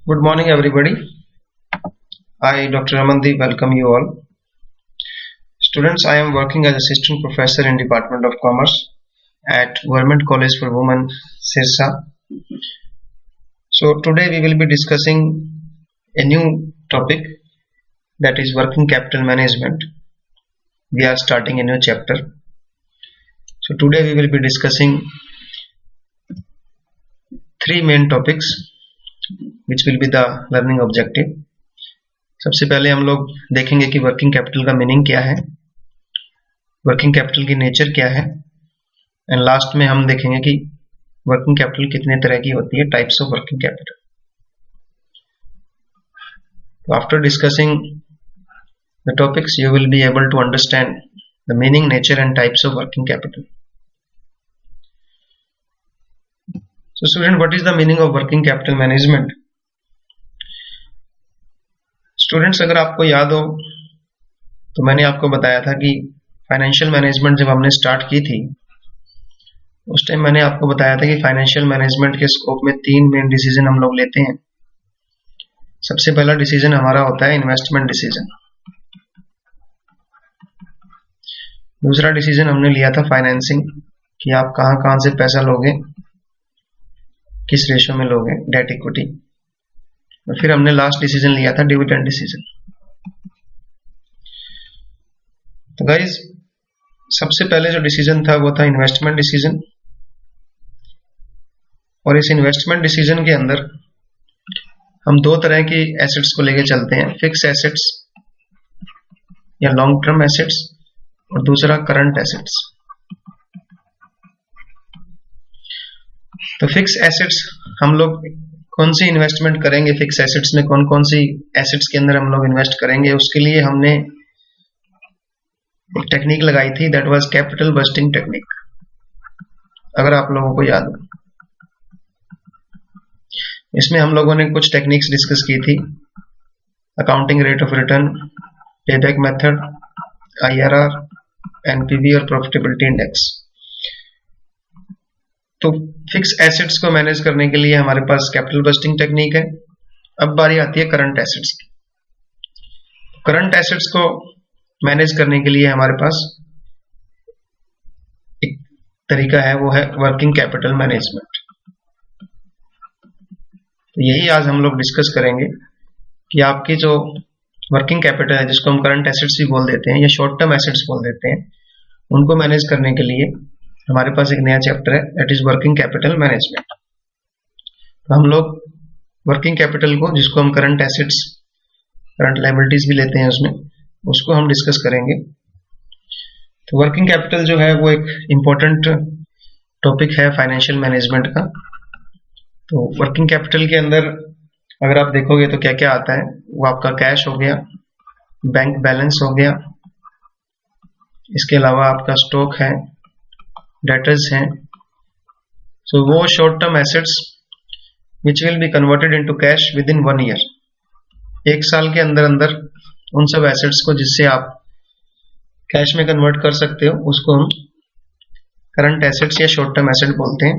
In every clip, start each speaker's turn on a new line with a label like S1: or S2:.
S1: Good morning, everybody. I, Dr. Amandeep, welcome you all. Students, I am working as assistant professor in Department of Commerce at Government College for Women, Sirsa. So today we will be discussing a new topic, that is working capital management. We are starting a new chapter. So today we will be discussing three main topics which will be the learning objective. सबसे पहले हम लोग देखेंगे कि working capital का meaning क्या है, working capital की नेचर क्या है, एंड लास्ट में हम देखेंगे कि वर्किंग कैपिटल कितने तरह की होती है, types of working capital. After discussing the topics you will be able to understand the meaning, nature and types of working capital. So student, what is the meaning of working capital management? Students, अगर आपको याद हो तो मैंने आपको बताया था कि फाइनेंशियल मैनेजमेंट जब हमने स्टार्ट की थी उस टाइम मैंने आपको बताया था कि फाइनेंशियल मैनेजमेंट के स्कोप में तीन मेन डिसीजन हम लोग लेते हैं. सबसे पहला डिसीजन हमारा होता है इन्वेस्टमेंट डिसीजन. दूसरा डिसीजन हमने लिया था फाइनेंसिंग, कि आप कहां कहां से पैसा लोगे, किस रेशियो में लोगे, डेट इक्विटी. और फिर हमने लास्ट डिसीजन लिया था डिविडेंड डिसीजन. तो गाइस, सबसे पहले जो डिसीजन था वो था इन्वेस्टमेंट डिसीजन. और इस इन्वेस्टमेंट डिसीजन के अंदर हम दो तरह की एसेट्स को लेके चलते हैं, फिक्स एसेट्स या लॉन्ग टर्म एसेट्स, और दूसरा करंट एसेट्स. तो फिक्स एसेट्स हम लोग कौन सी इन्वेस्टमेंट करेंगे, फिक्स एसेट्स में कौन कौन सी एसेट्स के अंदर हम लोग इन्वेस्ट करेंगे, उसके लिए हमने एक टेक्निक लगाई थी, that was capital budgeting technique, अगर आप लोगों को याद हो. इसमें हम लोगों ने कुछ टेक्निक्स डिस्कस की थी, accounting rate of return, payback method, IRR, NPV और प्रॉफिटेबिलिटी इंडेक्स. तो फिक्स एसेट्स को मैनेज करने के लिए हमारे पास कैपिटल बस्टिंग टेक्निक है. अब बारी आती है करंट एसेट्स की. करंट एसेट्स को मैनेज करने के लिए हमारे पास एक तरीका है, वो है वर्किंग कैपिटल मैनेजमेंट. तो यही आज हम लोग डिस्कस करेंगे कि आपकी जो वर्किंग कैपिटल है, जिसको हम करंट एसेट्स भी बोल देते हैं या शॉर्ट टर्म एसेट्स बोल देते हैं, उनको मैनेज करने के लिए हमारे पास एक नया चैप्टर है, that is working capital management. तो हम लोग वर्किंग कैपिटल को, जिसको हम करंट एसेट्स, करंट लायबिलिटीज भी लेते हैं उसमें, उसको हम डिस्कस करेंगे. तो वर्किंग कैपिटल जो है वो एक इंपॉर्टेंट टॉपिक है फाइनेंशियल मैनेजमेंट का. तो वर्किंग कैपिटल के अंदर अगर आप देखोगे तो क्या क्या आता है, वो आपका कैश हो गया, बैंक बैलेंस हो गया, इसके अलावा आपका स्टॉक है, डेटर्स हैं. सो वो short term assets which will be converted into cash with in 1 year. एक साल के अंदर अंदर उन सब एसेट्स को जिससे आप कैश में कन्वर्ट कर सकते हो, उसको हम करंट एसेट्स या शॉर्ट टर्म एसेट बोलते हैं.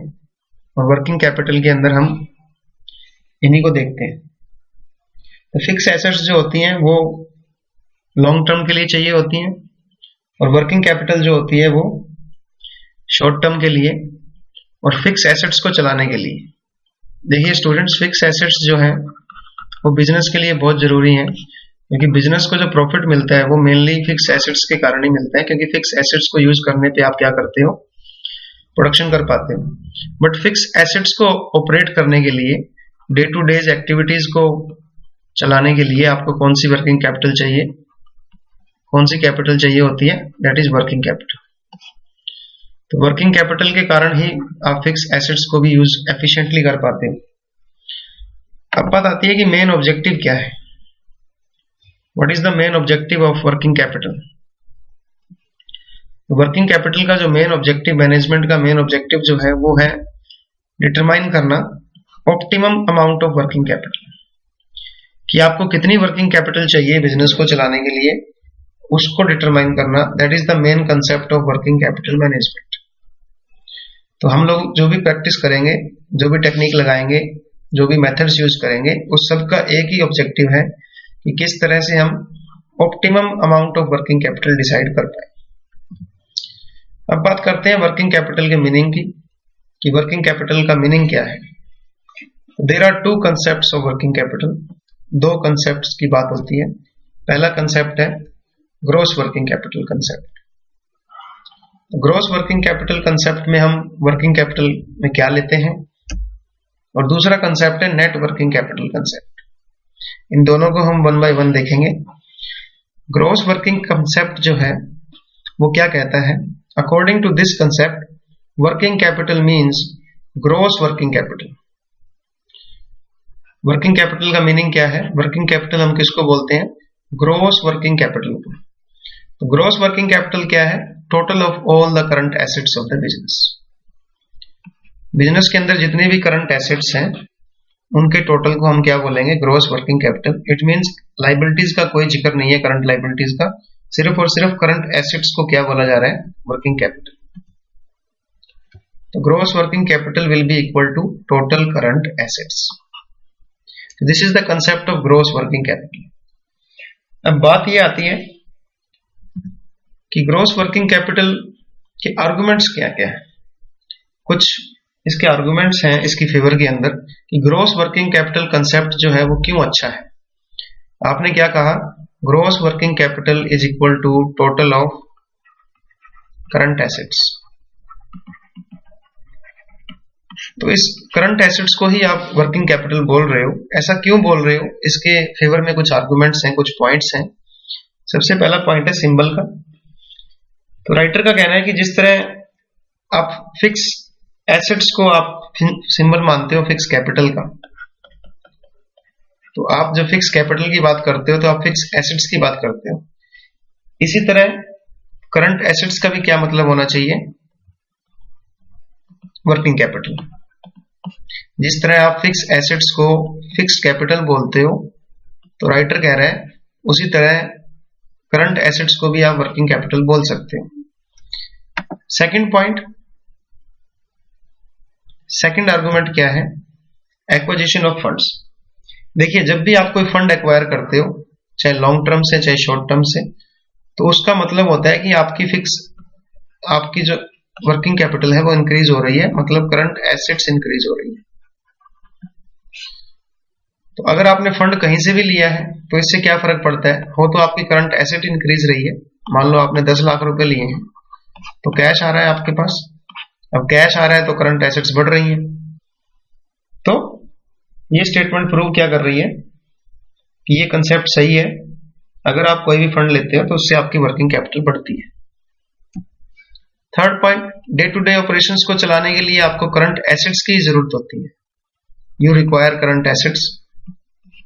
S1: और वर्किंग कैपिटल के अंदर हम इन्हीं को देखते हैं. तो फिक्स एसेट्स जो होती हैं वो लॉन्ग टर्म के लिए चाहिए होती हैं, और वर्किंग कैपिटल जो होती है वो शॉर्ट टर्म के लिए और फिक्स एसेट्स को चलाने के लिए. देखिए स्टूडेंट्स, फिक्स एसेट्स जो हैं वो बिजनेस के लिए बहुत जरूरी हैं, क्योंकि बिजनेस को जो प्रॉफिट मिलता है वो मेनली फिक्स एसेट्स के कारण ही मिलता है, क्योंकि फिक्स एसेट्स को यूज करने पे आप क्या करते हो, प्रोडक्शन कर पाते हो. बट फिक्स एसेट्स को ऑपरेट करने के लिए, डे टू डेज एक्टिविटीज को चलाने के लिए आपको कौन सी वर्किंग कैपिटल चाहिए, कौन सी कैपिटल चाहिए होती है, दैट इज वर्किंग कैपिटल. तो वर्किंग कैपिटल के कारण ही आप फिक्स एसेट्स को भी यूज एफिशिएंटली कर पाते हो. अब बात आती है कि मेन ऑब्जेक्टिव क्या है, what is the main objective of working capital. Working capital का जो मेन ऑब्जेक्टिव, मैनेजमेंट का मेन ऑब्जेक्टिव जो है वो है डिटरमाइन करना optimum amount of working capital, कि आपको कितनी वर्किंग कैपिटल चाहिए बिजनेस को चलाने के लिए, उसको डिटरमाइन करना. That is the main concept of working capital management. तो हम लोग जो भी प्रैक्टिस करेंगे, जो भी टेक्निक लगाएंगे, जो भी मेथड्स यूज करेंगे उस सब का एक ही ऑब्जेक्टिव है कि किस तरह से हम optimum amount of working capital decide कर पाए। अब बात करते हैं वर्किंग कैपिटल के मीनिंग की, कि वर्किंग कैपिटल का मीनिंग क्या है। There are two concepts of working capital, दो कंसेप्ट्स की बात होती है। पहला कंसेप्ट है gross working capital concept. Gross working capital concept में हम वर्किंग कैपिटल में क्या लेते हैं, और दूसरा कंसेप्ट है नेट वर्किंग कैपिटल कंसेप्ट। इन दोनों को हम वन बाय वन देखेंगे। ग्रॉस वर्किंग कंसेप्ट जो है वो क्या कहता है, according to this concept working capital means gross working capital. Working capital का मीनिंग क्या है, वर्किंग कैपिटल हम किसको बोलते हैं, ग्रॉस वर्किंग कैपिटल को। तो ग्रॉस वर्किंग कैपिटल क्या है, total of all the current assets of the business. Business के अंदर जितने भी करंट एसेट्स हैं उनके टोटल को हम क्या बोलेंगे, gross working capital. It means liabilities का कोई जिक्र नहीं है, करंट लाइबिलिटीज का, सिर्फ और सिर्फ करंट एसेट्स को क्या बोला जा रहा है, वर्किंग कैपिटल। तो gross working capital will be equal to total current assets. This is the concept of gross working capital. अब बात ये आती है कि ग्रॉस वर्किंग कैपिटल के आर्गुमेंट्स क्या क्या है। कुछ इसके आर्गुमेंट्स हैं इसकी फेवर के अंदर कि ग्रॉस वर्किंग कैपिटल कंसेप्ट जो है वो क्यों अच्छा है। आपने क्या कहा, gross working capital is equal to total of current assets. तो इस करंट एसेट्स को ही आप वर्किंग कैपिटल बोल रहे हो। ऐसा क्यों बोल रहे हो, इसके फेवर में कुछ आर्गुमेंट्स हैं, कुछ पॉइंट्स हैं। सबसे पहला पॉइंट है सिंबल का। तो राइटर का कहना है कि जिस तरह आप फिक्स एसेट्स को आप सिंबल मानते हो फिक्स कैपिटल का, तो आप जब फिक्स कैपिटल की बात करते हो तो आप फिक्स एसेट्स की बात करते हो। इसी तरह करंट एसेट्स का भी क्या मतलब होना चाहिए, वर्किंग कैपिटल। जिस तरह आप फिक्स एसेट्स को फिक्स कैपिटल बोलते हो, तो राइटर कह रहा है उसी तरह करंट एसेट्स को भी आप वर्किंग कैपिटल बोल सकते हो। सेकंड पॉइंट, सेकंड आर्गुमेंट क्या है, एक्विजिशन ऑफ फंड्स। देखिए, जब भी आप कोई फंड एक्वायर करते हो, चाहे लॉन्ग टर्म से चाहे शॉर्ट टर्म से, तो उसका मतलब होता है कि आपकी जो वर्किंग कैपिटल है वो इंक्रीज हो रही है, मतलब करंट एसेट्स इंक्रीज हो रही है। तो अगर आपने फंड कहीं से भी लिया है तो इससे क्या फर्क पड़ता है, हो तो आपकी करंट एसेट इंक्रीज रही है। मान लो आपने 10 लाख रुपए लिए हैं तो कैश आ रहा है आपके पास, अब कैश आ रहा है तो करंट एसेट्स बढ़ रही है। तो ये स्टेटमेंट प्रूव क्या कर रही है कि ये कंसेप्ट सही है। अगर आप कोई भी फंड लेते हो तो उससे आपकी वर्किंग कैपिटल बढ़ती है। Third point, day to day operations को चलाने के लिए आपको करंट एसेट्स की जरूरत होती है। You require current assets.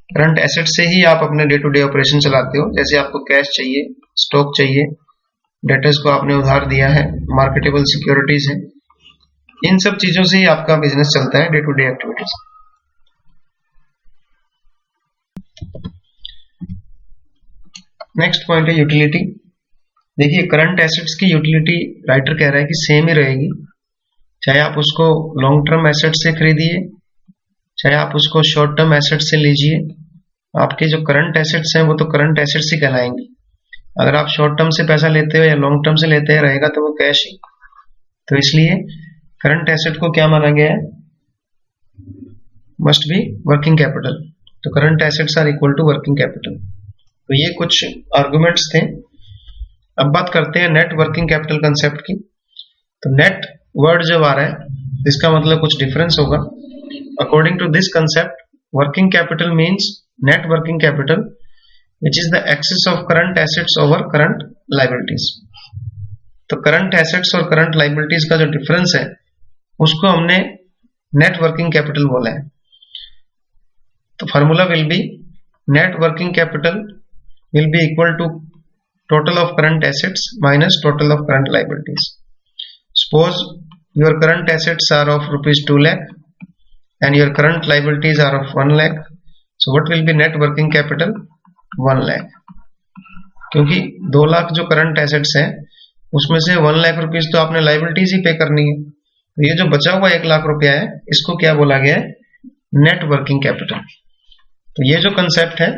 S1: Current assets से ही आप अपने डे टू डे ऑपरेशन चलाते हो। जैसे आपको कैश चाहिए, स्टॉक चाहिए, डेटर्स को आपने उधार दिया है, मार्केटेबल सिक्योरिटीज है, इन सब चीजों से ही आपका बिजनेस चलता है, day to day activities. Next point है यूटिलिटी। देखिए, करंट एसेट्स की यूटिलिटी राइटर कह रहा है कि सेम ही रहेगी, चाहे आप उसको लॉन्ग टर्म एसेट से खरीदिए, चाहे आप उसको शॉर्ट टर्म एसेट से लीजिए। आपके जो करंट एसेट्स हैं वो तो करंट एसेट्स ही कहलाएंगे। अगर आप शॉर्ट टर्म से पैसा लेते हो या लॉन्ग टर्म से लेते हैं, रहेगा तो वो कैश ही। तो इसलिए करंट एसेट को क्या माना गया है, मस्ट बी वर्किंग कैपिटल। तो current assets are equal to working capital. तो ये कुछ आर्गुमेंट्स थे। अब बात करते हैं नेट वर्किंग कैपिटल कंसेप्ट की। तो नेट वर्ड जब आ रहा है इसका मतलब कुछ डिफरेंस होगा। According to this concept working capital means net working capital which is the excess of current assets over current liabilities. तो करंट एसेट्स और करंट लाइबिलिटीज का जो डिफरेंस है उसको हमने नेट वर्किंग कैपिटल बोला है। तो formula will be net working capital will be equal to total of current assets minus total of current liabilities. Suppose your current assets are of rupees 2 lakh and your current liabilities are of 1 lakh. So what will be net working capital? 1 lakh. क्योंकि 2 लाख जो current assets हैं उसमें से 1 lakh rupees तो आपने liabilities ही पे करनी है। तो ये जो बचा हुआ 1 लाख रुपया है इसको क्या बोला गया है, नेट वर्किंग कैपिटल। तो ये जो कंसेप्ट है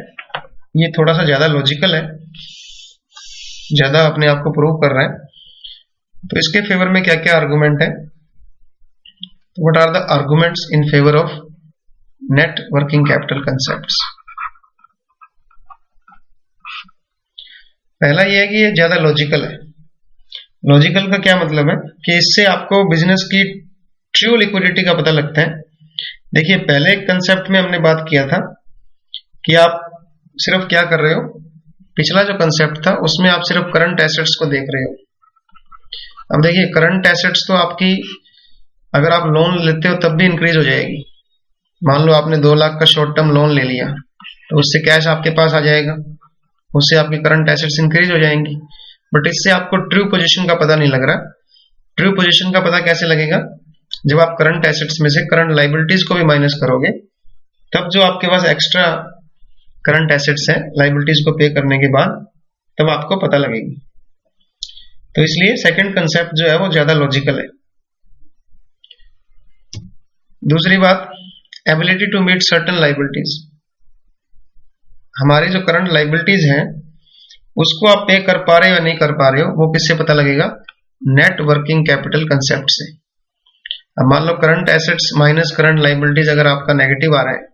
S1: ये थोड़ा सा ज्यादा लॉजिकल है, ज्यादा अपने आप को प्रूव कर रहा है। तो इसके फेवर में क्या क्या आर्गुमेंट है, what are the arguments in favour of net working capital concepts. पहला ये है कि ये ज्यादा लॉजिकल है। लॉजिकल का क्या मतलब है कि इससे आपको बिजनेस की ट्रू लिक्विडिटी का पता लगता है। देखिए पहले एक कंसेप्ट में हमने बात किया था कि आप सिर्फ क्या कर रहे हो, पिछला जो कंसेप्ट था उसमें आप सिर्फ करंट एसेट्स को देख रहे हो। अब देखिए करंट एसेट्स तो आपकी अगर आप लोन लेते हो तब भी इंक्रीज हो जाएगी। मान लो आपने 2 लाख का शॉर्ट टर्म लोन ले लिया तो उससे कैश आपके पास आ जाएगा, उससे आपकी करंट एसेट्स इंक्रीज हो जाएंगी। बट इससे आपको ट्रू पोजीशन का पता नहीं लग रहा। ट्रू पोजीशन का पता कैसे लगेगा, जब आप करंट एसेट्स में से करंट लाइबिलिटीज को भी माइनस करोगे तब जो आपके पास एक्स्ट्रा करंट एसेट्स है लाइबिलिटीज को पे करने के बाद तब आपको पता लगेगी। तो इसलिए सेकंड कंसेप्ट जो है वो ज्यादा लॉजिकल है। दूसरी बात, ability to meet certain liabilities. हमारी जो करंट लाइबिलिटीज हैं उसको आप पे कर पा रहे हो या नहीं कर पा रहे हो, वो किससे पता लगेगा, नेट वर्किंग कैपिटल कंसेप्ट से। अब मान लो current assets minus current liabilities अगर आपका नेगेटिव आ रहा है,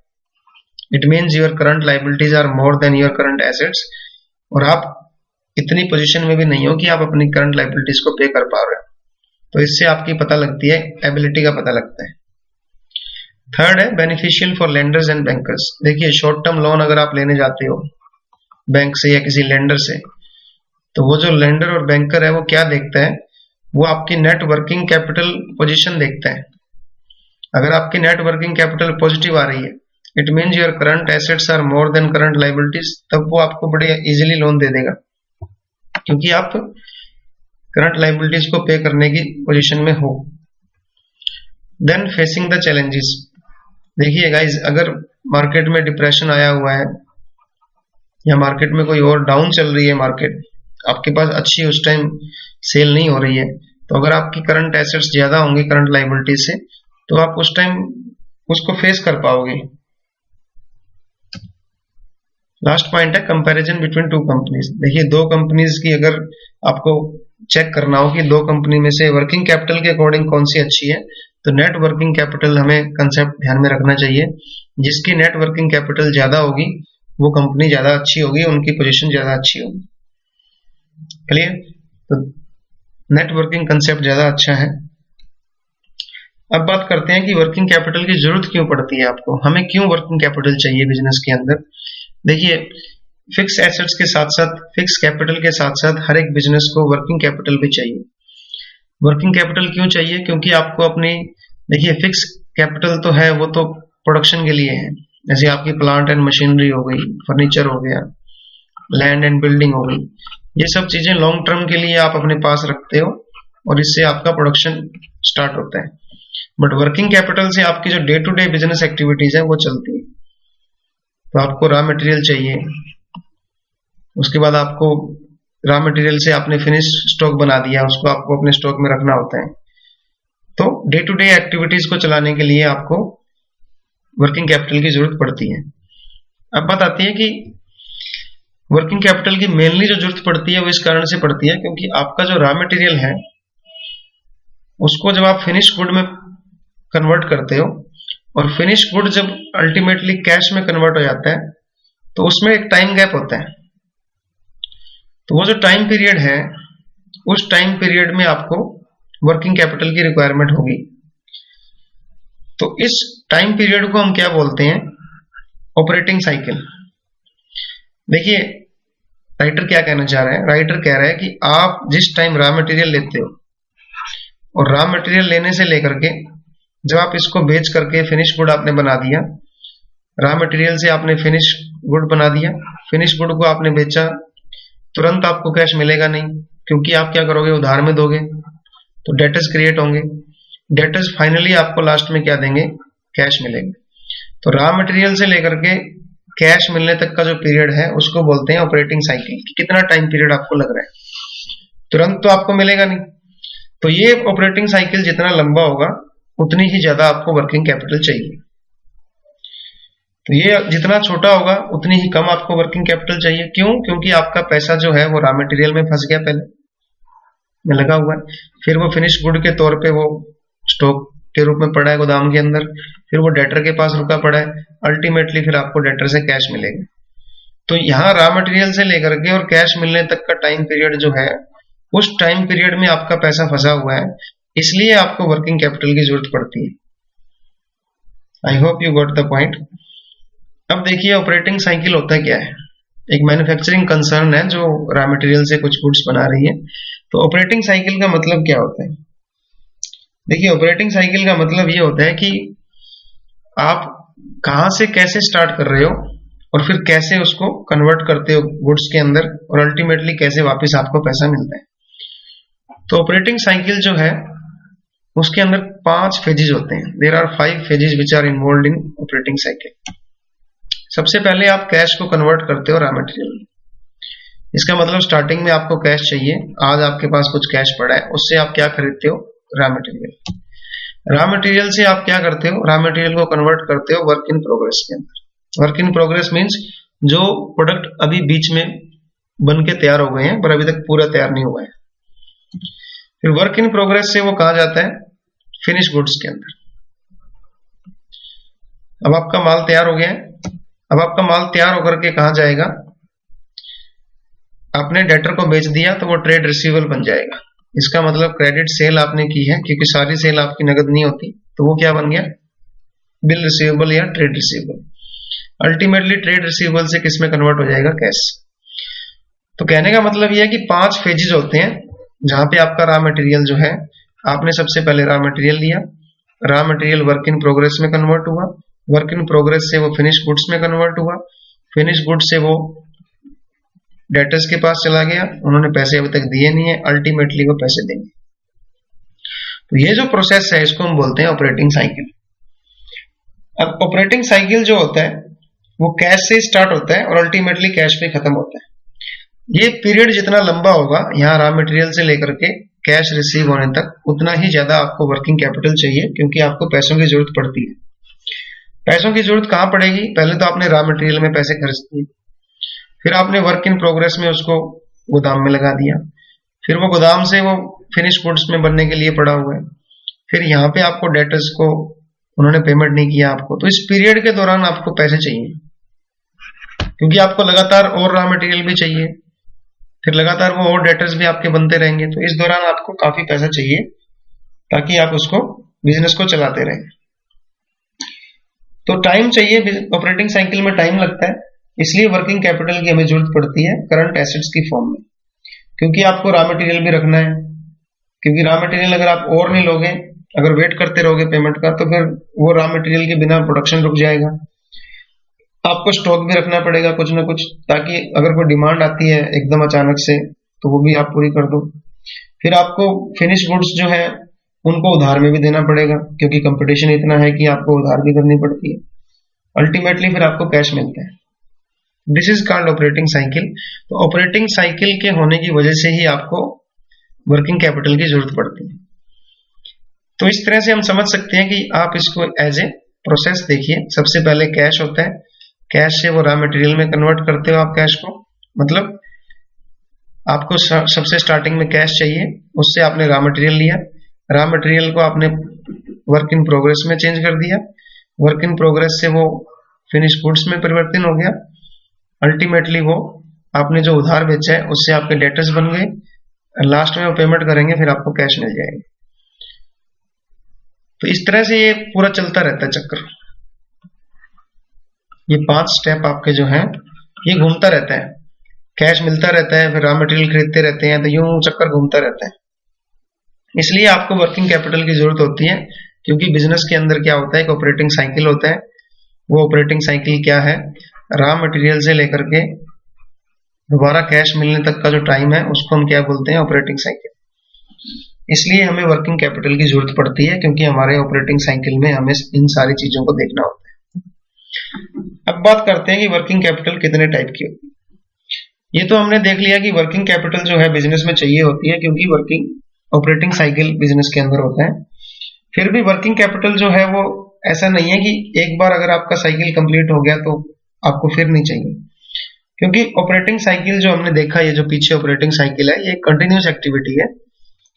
S1: it means your current liabilities are more than your current assets, और आप इतनी पोजीशन में भी नहीं हो कि आप अपनी करंट लाइबिलिटीज को पे कर पा रहे हो। तो इससे आपकी पता लगती है, एबिलिटी का पता लगता है। थर्ड है beneficial for lenders and bankers. देखिए शॉर्ट टर्म लोन अगर आप लेने जाते हो बैंक से या किसी लेंडर से, तो वो जो लेंडर और बैंकर है वो क्या देखता है, वो आपकी नेट वर्किंग कैपिटल पोजीशन देखता है। अगर आपकी नेट वर्किंग कैपिटल पॉजिटिव आ रही है, it means your current assets are more than current liabilities, तब वो आपको बड़े इजीली लोन दे देगा क्योंकि आप करंट लाइबिलिटीज को पे करने की पोजीशन में हो। Then facing the challenges. देखिए गाइज, अगर मार्केट में डिप्रेशन आया हुआ है या मार्केट में कोई और डाउन चल रही है, मार्केट आपके पास अच्छी उस टाइम सेल नहीं हो रही है, तो अगर आपकी करंट एसेट्स ज्यादा होंगी करंट लाइबिलिटी से तो आप उस टाइम उसको फेस कर पाओगे। लास्ट पॉइंट है कंपैरिजन बिटवीन टू कंपनीज। देखिए दो कंपनीज की अगर आपको चेक करना हो कि दो कंपनी में से वर्किंग कैपिटल के अकॉर्डिंग कौन सी अच्छी है, तो नेट वर्किंग कैपिटल हमें कंसेप्ट ध्यान में रखना चाहिए। जिसकी नेट वर्किंग कैपिटल ज्यादा होगी वो कंपनी ज्यादा अच्छी होगी, उनकी पोजीशन ज्यादा अच्छी होगी। क्लियर? तो नेट वर्किंग कंसेप्ट ज्यादा अच्छा है। अब बात करते हैं कि वर्किंग कैपिटल की जरूरत क्यों पड़ती है आपको, हमें क्यों वर्किंग कैपिटल चाहिए बिजनेस के अंदर। देखिए फिक्स एसेट्स के साथ साथ, फिक्स कैपिटल के साथ साथ हर एक बिजनेस को वर्किंग कैपिटल भी चाहिए। वर्किंग कैपिटल क्यों चाहिए, क्योंकि आपको अपनी, देखिए फिक्स कैपिटल तो है वो तो प्रोडक्शन के लिए है, जैसे आपकी प्लांट एंड मशीनरी हो गई, फर्नीचर हो गया, लैंड एंड बिल्डिंग हो गई, ये सब चीजें लॉन्ग टर्म के लिए आप अपने पास रखते हो और इससे आपका प्रोडक्शन स्टार्ट होता है। बट वर्किंग कैपिटल से आपकी जो day to day business activities है वो चलती है। तो आपको रॉ मटेरियल चाहिए, उसके बाद आपको रॉ मटेरियल से आपने फिनिश स्टॉक बना दिया, उसको आपको अपने स्टॉक में रखना होता है। तो डे टू डे एक्टिविटीज को चलाने के लिए आपको वर्किंग कैपिटल की जरूरत पड़ती है। अब बात आती है कि वर्किंग कैपिटल की मेनली जो जरूरत पड़ती है वो इस कारण से पड़ती है क्योंकि आपका जो रॉ मटेरियल है उसको जब आप फिनिश गुड में कन्वर्ट करते हो और फिनिश गुड जब अल्टीमेटली कैश में कन्वर्ट हो जाता है तो उसमें एक टाइम गैप होता है। तो वो जो टाइम पीरियड है उस टाइम पीरियड में आपको वर्किंग कैपिटल की रिक्वायरमेंट होगी। तो इस टाइम पीरियड को हम क्या बोलते हैं, ऑपरेटिंग साइकिल। देखिए राइटर क्या कहना चाह रहा है, राइटर कह रहा है कि आप जिस टाइम रॉ मटेरियल लेते हो और रॉ मटेरियल लेने से लेकर के जब आप इसको बेच करके फिनिश गुड आपने बना दिया, रॉ मटेरियल से आपने फिनिश गुड बना दिया, फिनिश गुड को आपने बेचा, तुरंत आपको कैश मिलेगा नहीं क्योंकि आप क्या करोगे, उधार में दोगे, तो डेटर्स क्रिएट होंगे। डेटर्स फाइनली आपको लास्ट में क्या देंगे, कैश मिलेंगे। तो रॉ मटेरियल से लेकर के कैश मिलने तक का जो पीरियड है उसको बोलते हैं ऑपरेटिंग साइकिल। कितना टाइम पीरियड आपको लग रहा है, तुरंत तो आपको मिलेगा नहीं। तो ये ऑपरेटिंग साइकिल जितना लंबा होगा उतनी ही ज्यादा आपको वर्किंग कैपिटल चाहिए। तो ये जितना छोटा होगा उतनी ही कम आपको वर्किंग कैपिटल चाहिए। क्यों? क्योंकि आपका पैसा जो है वो रॉ मटेरियल में फंस गया, पहले में लगा हुआ है, फिर वो फिनिश गुड के तौर पे वो स्टॉक के रूप में पड़ा है गोदाम के अंदर, फिर वो डेटर के पास रुका पड़ा है, अल्टीमेटली फिर आपको डेटर से कैश मिलेगा। तो यहाँ रॉ मटेरियल से लेकर के और कैश मिलने तक का टाइम पीरियड जो है, उस टाइम पीरियड में आपका पैसा फंसा हुआ है, इसलिए आपको वर्किंग कैपिटल की जरूरत पड़ती है। I hope you got the point. अब देखिए ऑपरेटिंग साइकिल होता क्या है। एक मैन्युफैक्चरिंग कंसर्न है जो रॉ मटेरियल से कुछ गुड्स बना रही है। तो ऑपरेटिंग साइकिल का मतलब क्या होता है? देखिए ऑपरेटिंग साइकिल का मतलब ये होता है कि आप कहां से कैसे स्टार्ट कर रहे हो और फिर कैसे उसको कन्वर्ट करते हो गुड्स के अंदर, और अल्टीमेटली कैसे वापस आपको पैसा मिलता है। तो ऑपरेटिंग साइकिल जो है उसके अंदर 5 फेजेस होते हैं। There are 5 phases which are involved in operating cycle. सबसे पहले आप कैश को कन्वर्ट करते हो रॉ मटेरियल में। इसका मतलब स्टार्टिंग में आपको कैश चाहिए, आज आपके पास कुछ कैश पड़ा है, उससे आप क्या खरीदते हो? Raw material. रॉ मटेरियल से आप क्या करते हो? रॉ मटेरियल को कन्वर्ट करते हो वर्क इन प्रोग्रेस के अंदर। वर्क इन प्रोग्रेस मीन्स जो प्रोडक्ट अभी बीच में बन के तैयार हो गए हैं पर अभी तक पूरा तैयार नहीं हुआ है। फिर वर्क इन प्रोग्रेस से वो कहा जाता है फिनिश गुड्स के अंदर। अब आपका माल तैयार हो गया है, अब आपका माल तैयार होकर के कहां जाएगा? आपने डेटर को बेच दिया तो वो ट्रेड रिसीवेबल बन जाएगा। इसका मतलब क्रेडिट सेल आपने की है, क्योंकि सारी सेल आपकी नगद नहीं होती, तो वो क्या बन गया? बिल रिसीवेबल या trade receivable. Ultimately trade receivable से किस में कन्वर्ट हो जाएगा? कैश। तो कहने का मतलब यह है कि 5 फेजेस होते हैं जहां पे आपका रॉ मटेरियल जो है, आपने सबसे पहले रॉ मटेरियल लिया, raw material work in progress में कन्वर्ट हुआ, वर्क इन प्रोग्रेस से वो फिनिश गुड्स में कन्वर्ट हुआ, फिनिश गुड्स से वो डेटर्स के पास चला गया, उन्होंने पैसे अभी तक दिए नहीं है, अल्टीमेटली वो पैसे देंगे। तो ये जो प्रोसेस है इसको हम बोलते हैं ऑपरेटिंग साइकिल। अब ऑपरेटिंग साइकिल जो होता है वो कैश से स्टार्ट होता है और अल्टीमेटली कैश पे खत्म होता है। ये पीरियड जितना लंबा होगा यहाँ रॉ मटेरियल से लेकर के कैश रिसीव होने तक, उतना ही ज्यादा आपको वर्किंग कैपिटल चाहिए, क्योंकि आपको पैसों की जरूरत पड़ती है। पैसों की जरूरत कहां पड़ेगी? पहले तो आपने रॉ मटेरियल में पैसे खर्च दिए, फिर आपने वर्क इन प्रोग्रेस में उसको गोदाम में लगा दिया, फिर वो गोदाम से वो फिनिश गुड्स में बनने के लिए पड़ा हुआ है, फिर यहाँ पे आपको डेटर्स को उन्होंने पेमेंट नहीं किया आपको। तो इस पीरियड के दौरान आपको पैसे चाहिए, क्योंकि आपको लगातार और रॉ मटेरियल भी चाहिए, फिर लगातार वो और डेटर्स भी आपके बनते रहेंगे। तो इस दौरान आपको काफी पैसा चाहिए ताकि आप उसको बिजनेस को चलाते रहें। तो टाइम चाहिए, ऑपरेटिंग साइकिल में टाइम लगता है, इसलिए वर्किंग कैपिटल की हमें जरूरत पड़ती है करंट एसेट्स की फॉर्म में, क्योंकि आपको रॉ मटेरियल भी रखना है। क्योंकि रॉ मटेरियल अगर आप और नहीं लोगे, अगर वेट करते रहोगे पेमेंट का, तो फिर वो रॉ मटेरियल के बिना प्रोडक्शन रुक जाएगा। आपको स्टॉक भी रखना पड़ेगा कुछ ना कुछ, ताकि अगर कोई डिमांड आती है एकदम अचानक से तो वो भी आप पूरी कर दो। फिर आपको फिनिश गुड्स जो है उनको उधार में भी देना पड़ेगा, क्योंकि कंपटीशन इतना है कि आपको उधार भी करनी पड़ती है। अल्टीमेटली फिर आपको कैश मिलता है। This is called operating cycle. तो ऑपरेटिंग साइकिल के होने की वजह से ही आपको वर्किंग कैपिटल की जरूरत पड़ती है। तो इस तरह से हम समझ सकते हैं कि आप इसको एज ए प्रोसेस देखिए। सबसे पहले कैश होता है, कैश से वो रॉ मटेरियल में कन्वर्ट करते हो आप कैश को, मतलब आपको सबसे स्टार्टिंग में कैश चाहिए, उससे आपने रॉ मटेरियल लिया, रॉ मटेरियल को आपने वर्क इन प्रोग्रेस में चेंज कर दिया, वर्क इन प्रोग्रेस से वो फिनिश गुड्स में परिवर्तन हो गया, अल्टीमेटली वो आपने जो उधार बेचा है उससे आपके डेटर्स बन गए, लास्ट में वो पेमेंट करेंगे, फिर आपको कैश मिल जाएगा। तो इस तरह से ये पूरा चलता रहता है चक्कर। ये 5 स्टेप आपके जो हैं ये घूमता रहता है, कैश मिलता रहता है, फिर रॉ मटेरियल खरीदते रहते हैं, तो यूं चक्कर घूमता रहता है। इसलिए आपको वर्किंग कैपिटल की जरूरत होती है, क्योंकि बिजनेस के अंदर क्या होता है, एक ऑपरेटिंग साइकिल होता है। वो ऑपरेटिंग साइकिल क्या है? रॉ मटेरियल से लेकर के दोबारा कैश मिलने तक का जो टाइम है उसको हम क्या बोलते हैं? Operating cycle. इसलिए हमें वर्किंग कैपिटल की जरूरत पड़ती है, क्योंकि हमारे ऑपरेटिंग साइकिल में हमें इन सारी चीजों को देखना होता है। अब बात करते हैं कि वर्किंग कैपिटल कितने टाइप की होती है। ये तो हमने देख लिया कि वर्किंग कैपिटल जो है बिजनेस में चाहिए होती है, क्योंकि वर्किंग ऑपरेटिंग साइकिल बिजनेस के अंदर होता है। फिर भी वर्किंग कैपिटल जो है वो ऐसा नहीं है कि एक बार अगर आपका साइकिल कंप्लीट हो गया तो आपको फिर नहीं चाहिए, क्योंकि ऑपरेटिंग साइकिल जो हमने देखा, ये जो पीछे ऑपरेटिंग साइकिल है, ये कंटिन्यूस एक्टिविटी है,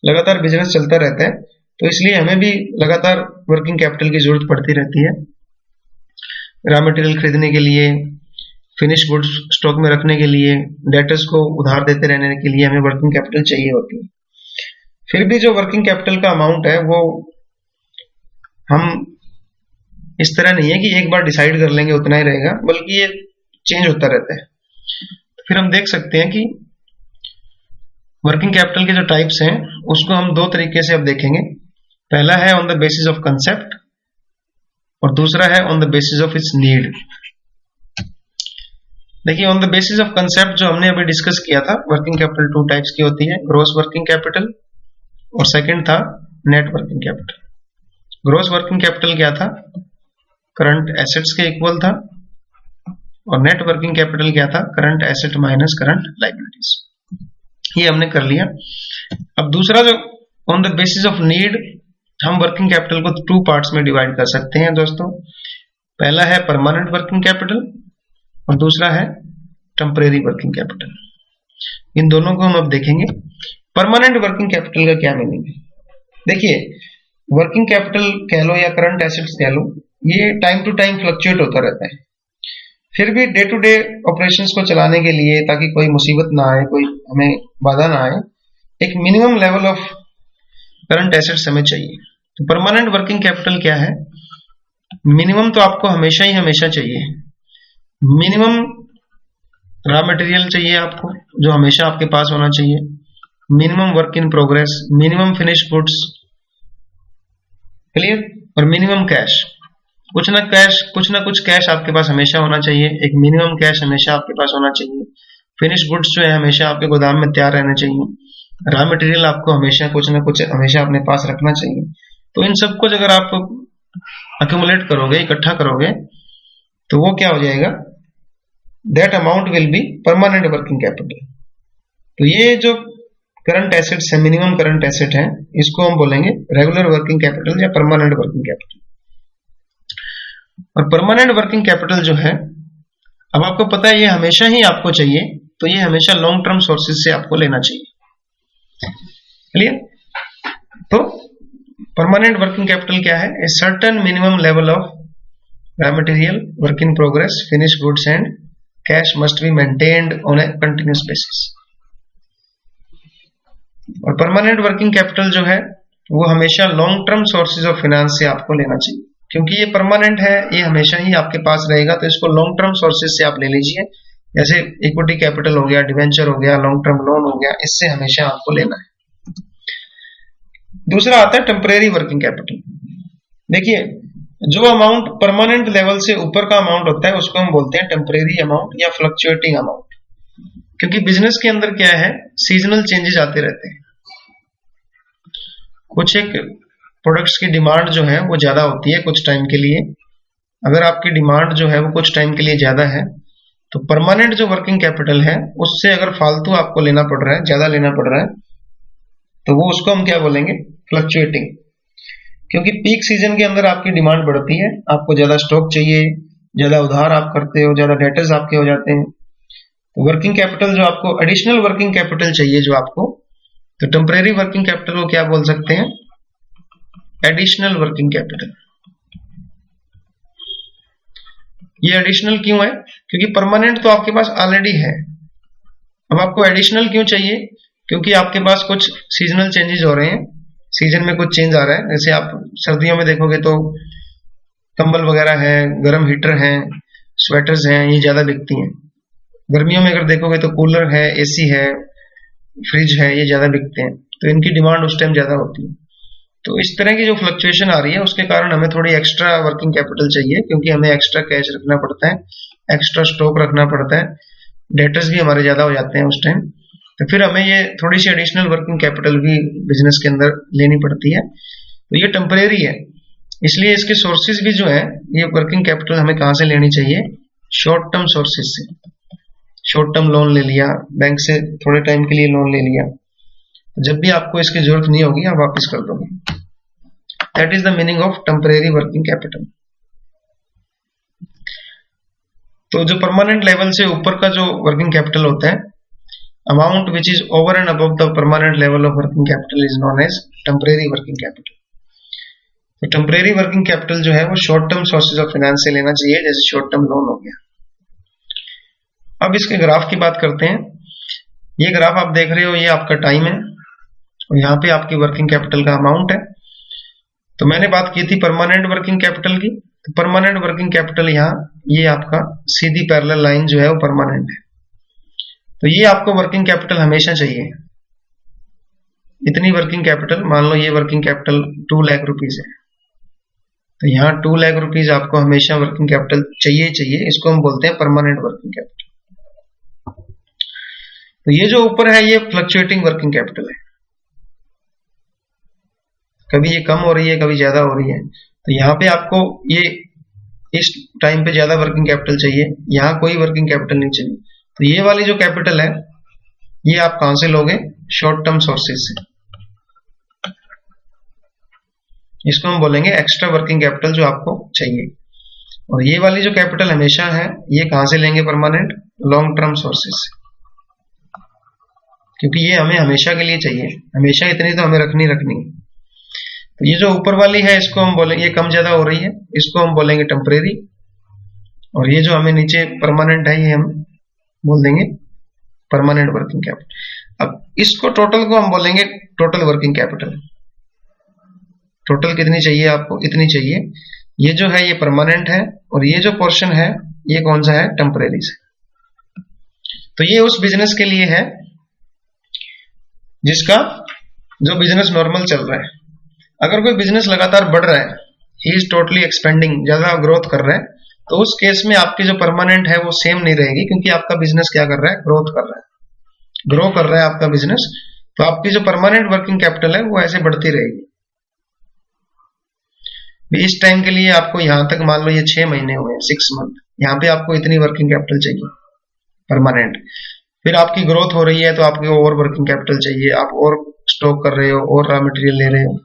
S1: लगातार बिजनेस चलता रहता है, तो इसलिए हमें भी लगातार वर्किंग कैपिटल की जरूरत पड़ती रहती है। रॉ मटेरियल खरीदने के लिए, फिनिश गुड्स स्टॉक में रखने के लिए, डेटर्स को उधार देते रहने के लिए हमें वर्किंग कैपिटल चाहिए होती है। फिर भी जो वर्किंग कैपिटल का अमाउंट है वो हम इस तरह नहीं है कि एक बार डिसाइड कर लेंगे उतना ही रहेगा, बल्कि ये चेंज होता रहता है। तो फिर हम देख सकते हैं कि वर्किंग कैपिटल के जो टाइप्स हैं उसको हम दो तरीके से अब देखेंगे। पहला है on the basis of concept और दूसरा है on the basis of its need. देखिए, on the basis of concept जो हमने अभी डिस्कस किया था, वर्किंग कैपिटल टू टाइप्स की होती है, ग्रॉस वर्किंग कैपिटल और सेकंड था net working capital. Gross working capital क्या था? करंट एसेट्स के इक्वल था, और नेट वर्किंग कैपिटल क्या था? Current asset minus current liabilities. ये हमने कर लिया। अब दूसरा जो on the basis of need, हम वर्किंग कैपिटल को टू पार्ट्स में डिवाइड कर सकते हैं दोस्तों। पहला है परमानेंट वर्किंग कैपिटल और दूसरा है टेम्परेरी वर्किंग कैपिटल। इन दोनों को हम अब देखेंगे। परमानेंट वर्किंग कैपिटल का क्या मीनिंग है? देखिए, वर्किंग कैपिटल कह लो या करंट एसेट्स कह लो, ये टाइम टू टाइम फ्लक्चुएट होता रहता है। फिर भी डे टू डे ऑपरेशंस को चलाने के लिए, ताकि कोई मुसीबत ना आए, कोई हमें बाधा ना आए, एक minimum level of current assets हमें चाहिए। तो परमानेंट वर्किंग कैपिटल क्या है? मिनिमम तो आपको हमेशा चाहिए। मिनिमम रॉ मटेरियल चाहिए आपको, जो हमेशा आपके पास होना चाहिए। Minimum work in progress, minimum finish goods, clear, और मिनिमम कैश। कुछ ना कुछ कैश आपके पास हमेशा होना चाहिए। एक मिनिमम कैश हमेशा आपके पास होना चाहिए। फिनिश गुड्स जो है हमेशा आपके गोदाम में तैयार रहना चाहिए। रॉ मटेरियल आपको हमेशा कुछ ना कुछ हमेशा अपने पास रखना चाहिए। तो इन सब कुछ अगर आप अक्यूमुलेट करोगे, इकट्ठा करोगे, तो वो क्या हो जाएगा? That amount will be permanent working capital. तो ये जो करंट एसेट्स है, मिनिमम करंट एसेट है, इसको हम बोलेंगे रेगुलर वर्किंग कैपिटल या परमानेंट वर्किंग कैपिटल। और परमानेंट वर्किंग कैपिटल जो है, अब आपको पता है ये हमेशा ही आपको चाहिए, तो ये हमेशा लॉन्ग टर्म सोर्सेज से आपको लेना चाहिए। क्लियर? तो परमानेंट वर्किंग कैपिटल क्या है? A certain minimum level of raw material, work in progress, finish goods and cash must be maintained on a continuous basis. और परमानेंट वर्किंग कैपिटल जो है वो हमेशा long term sources of finance से आपको लेना चाहिए, क्योंकि ये परमानेंट है, ये हमेशा ही आपके पास रहेगा, तो इसको लॉन्ग टर्म सोर्सेज से आप ले लीजिए। जैसे इक्विटी कैपिटल हो गया, डिवेंचर हो गया, लॉन्ग टर्म लोन हो गया, इससे हमेशा आपको लेना है। दूसरा आता है टेम्परेरी वर्किंग कैपिटल। देखिए, जो अमाउंट परमानेंट लेवल से ऊपर का अमाउंट होता है उसको हम बोलते हैं टेम्परेरी अमाउंट या फ्लक्चुएटिंग अमाउंट, क्योंकि बिजनेस के अंदर क्या है, सीजनल चेंजेस आते रहते हैं। कुछ एक प्रोडक्ट्स की डिमांड जो है वो ज्यादा होती है कुछ टाइम के लिए। अगर आपकी डिमांड जो है वो कुछ टाइम के लिए ज्यादा है, तो परमानेंट जो वर्किंग कैपिटल है उससे अगर फालतू आपको लेना पड़ रहा है, ज्यादा लेना पड़ रहा है, तो वो उसको हम क्या बोलेंगे? फ्लक्चुएटिंग। क्योंकि पीक सीजन के अंदर आपकी डिमांड बढ़ती है, आपको ज्यादा स्टॉक चाहिए, ज्यादा उधार आप करते हो, ज्यादा डेटर्स आपके हो जाते हैं। तो वर्किंग कैपिटल जो आपको एडिशनल वर्किंग कैपिटल चाहिए जो आपको, तो टेम्परेरी वर्किंग कैपिटल को क्या बोल सकते हैं? Additional working capital. ये एडिशनल क्यों है? क्योंकि परमानेंट तो आपके पास ऑलरेडी है। अब आपको एडिशनल क्यों चाहिए? क्योंकि आपके पास कुछ सीजनल चेंजेस हो रहे हैं, सीजन में कुछ चेंज आ रहा है। जैसे आप सर्दियों में देखोगे तो कंबल वगैरह है, गर्म हीटर हैं, स्वेटर्स हैं, ये ज्यादा बिकती हैं। गर्मियों में अगर देखोगे तो कूलर है, एसी है, फ्रिज है, ये ज्यादा बिकते हैं, तो इनकी डिमांड उस टाइम ज्यादा होती है। तो इस तरह की जो फ्लक्चुएशन आ रही है उसके कारण हमें थोड़ी एक्स्ट्रा वर्किंग कैपिटल चाहिए, क्योंकि हमें एक्स्ट्रा कैश रखना पड़ता है, एक्स्ट्रा स्टॉक रखना पड़ता है, डेटर्स भी हमारे ज्यादा हो जाते हैं उस टाइम। तो फिर हमें ये थोड़ी सी एडिशनल वर्किंग कैपिटल भी बिजनेस के अंदर लेनी पड़ती है। तो ये टेम्परेरी है, इसलिए इसके सोर्सेज भी जो है, ये वर्किंग कैपिटल हमें कहाँ से लेनी चाहिए? शॉर्ट टर्म सोर्सेज से। शॉर्ट टर्म लोन ले लिया, बैंक से थोड़े टाइम के लिए लोन ले लिया, जब भी आपको इसकी जरूरत नहीं होगी आप वापस कर दोगे। That is the meaning of temporary working capital. तो जो परमानेंट लेवल से ऊपर का जो वर्किंग कैपिटल होता है, amount which is over and above the permanent level of working capital is known as temporary working capital. तो टेम्परेरी वर्किंग कैपिटल जो है वो short term sources of finance से लेना चाहिए, जैसे शॉर्ट टर्म लोन हो गया। अब इसके ग्राफ की बात करते हैं। ये ग्राफ आप देख रहे हो, ये आपका टाइम है और यहाँ पे आपकी वर्किंग कैपिटल का अमाउंट है। तो मैंने बात की थी परमानेंट वर्किंग कैपिटल की, तो परमानेंट वर्किंग कैपिटल यहाँ ये आपका सीधी पैरेलल लाइन जो है वो परमानेंट है। तो ये आपको वर्किंग कैपिटल हमेशा चाहिए, इतनी वर्किंग कैपिटल, मान लो ये वर्किंग कैपिटल 2 लाख रुपीज है, तो यहाँ 2 लाख रुपीज आपको हमेशा वर्किंग कैपिटल चाहिए, इसको हम बोलते हैं परमानेंट वर्किंग कैपिटल। तो ये जो ऊपर है ये फ्लक्चुएटिंग वर्किंग कैपिटल है, कभी ये कम हो रही है कभी ज्यादा हो रही है। तो यहाँ पे आपको ये इस टाइम पे ज्यादा वर्किंग कैपिटल चाहिए, यहाँ कोई वर्किंग कैपिटल नहीं चाहिए। तो ये वाली जो कैपिटल है ये आप कहां से लोगे, शॉर्ट टर्म सोर्सेज से, इसको हम बोलेंगे एक्स्ट्रा वर्किंग कैपिटल जो आपको चाहिए। और ये वाली जो कैपिटल हमेशा है ये कहां से लेंगे, परमानेंट लॉन्ग टर्म सोर्सेज से, क्योंकि ये हमें हमेशा के लिए चाहिए, हमेशा इतनी तो हमें रखनी है। तो ये जो ऊपर वाली है इसको हम बोलेंगे, ये कम ज्यादा हो रही है, इसको हम बोलेंगे टेम्परेरी। और ये जो हमें नीचे परमानेंट है ये हम बोल देंगे परमानेंट वर्किंग कैपिटल। अब इसको टोटल को हम बोलेंगे टोटल वर्किंग कैपिटल। टोटल कितनी चाहिए आपको, इतनी चाहिए। ये जो है ये परमानेंट है और ये जो पोर्शन है ये कौन सा है, टेम्परेरी से। तो ये उस बिजनेस के लिए है जिसका जो बिजनेस नॉर्मल चल रहा है। अगर कोई बिजनेस लगातार बढ़ रहा है, ही इज टोटली एक्सपेंडिंग, ज्यादा ग्रोथ कर रहा है, तो उस केस में आपकी जो परमानेंट है वो सेम नहीं रहेगी, क्योंकि आपका बिजनेस क्या कर रहा है, ग्रोथ कर रहा है, ग्रो कर रहा है आपका बिजनेस। तो आपकी जो परमानेंट वर्किंग कैपिटल है वो ऐसे बढ़ती रहेगी। इस टाइम के लिए आपको यहां तक मान लो ये 6 महीने हुए, 6 मंथ, यहाँ पे आपको इतनी वर्किंग कैपिटल चाहिए परमानेंट। फिर आपकी ग्रोथ हो रही है तो आपको और वर्किंग कैपिटल चाहिए, आप और स्टॉक कर रहे हो और रॉ मटेरियल ले रहे हो।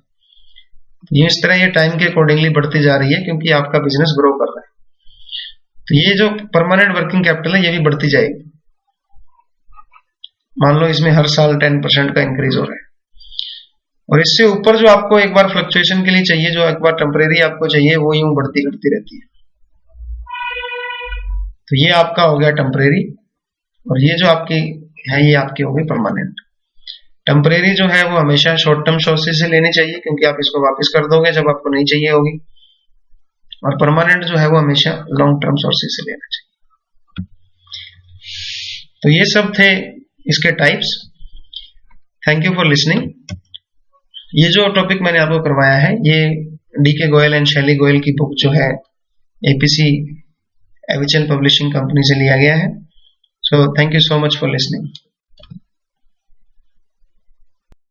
S1: ये इस तरह ये टाइम के अकॉर्डिंगली बढ़ती जा रही है, क्योंकि आपका बिजनेस ग्रो कर रहा है। तो ये जो परमानेंट वर्किंग कैपिटल है ये भी बढ़ती जाएगी। मान लो इसमें हर साल 10% का इंक्रीज हो रहा है। और इससे ऊपर जो आपको एक बार फ्लक्चुएशन के लिए चाहिए, जो एक बार टेम्परेरी आपको चाहिए, वो यूं बढ़ती घटती रहती है। तो ये आपका हो गया टेम्परेरी, और ये जो आपकी है ये आपकी होगी परमानेंट। टेम्परेरी जो है वो हमेशा शॉर्ट टर्म सोर्सेज से लेनी चाहिए, क्योंकि आप इसको वापस कर दोगे जब आपको नहीं चाहिए होगी। और परमानेंट जो है वो हमेशा लॉन्ग टर्म सोर्सेज से लेना चाहिए। तो ये सब थे इसके types. Thank you for listening. ये जो टॉपिक मैंने आपको करवाया है ये डीके गोयल एंड शैली गोयल की बुक जो है एपीसी एविचन पब्लिशिंग कंपनी से लिया गया है। So thank you so much for listening.